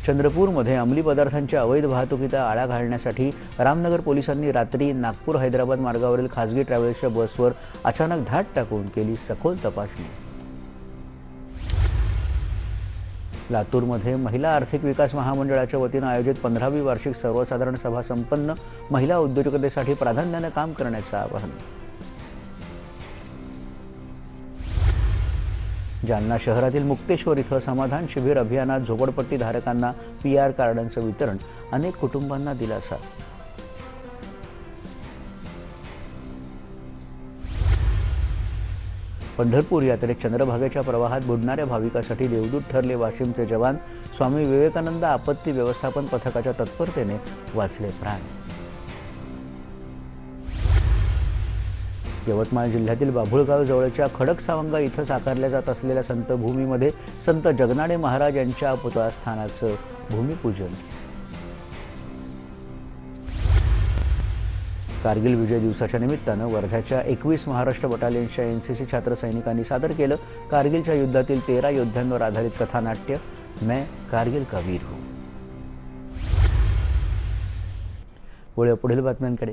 चंद्रपूरमध्ये अंमली पदार्थांच्या अवैध वाहतुकीला आळा घालण्यासाठी रामनगर पोलिसांनी रात्री नागपूर हैदराबाद मार्गावरील खासगी ट्रॅव्हल्सच्या बसवर अचानक धाड टाकून केली सखोल तपासणी। लातूरमध्ये महिला आर्थिक विकास महामंडळाच्या वतीने आयोजित 15वी वार्षिक सर्वसाधारण सभा संपन्न। महिला उद्योजकतेसाठी प्राधान्याने काम करण्याचे आवाहन। जालना शहरातील मुक्तेश्वर इथं समाधान शिबिर अभियानात झोपडपट्टी धारकांना पीआर कार्डांचं वितरण, अनेक कुटुंबांना दिलासा। पंढरपूर यात्रेत चंद्रभागेच्या प्रवाहात बुडणाऱ्या भाविकासाठी देवदूत ठरले वाशिमचे जवान। स्वामी विवेकानंद आपत्ती व्यवस्थापन पथकाच्या तत्परतेने वाचले प्राण। यवतमाळ जिल्ह्यातील बाभुळगाव जवळच्या खडकसावंगा इथं साकारल्या जात असलेल्या संतभूमीमध्ये संत जगनाडे महाराज यांच्या पुतळास्थानाचं भूमिपूजन। कारगिल विजय दिवसाच्या निमित्तानं वर्ध्याच्या 21 महाराष्ट्र बटालियन्सच्या एनसीसी छात्र सैनिकांनी सादर केलं कारगिलच्या युद्धातील 13 योद्ध्यांवर आधारित कथानाट्य मैं कारगिल का वीर हूं। पुढील बातम्यांकडे।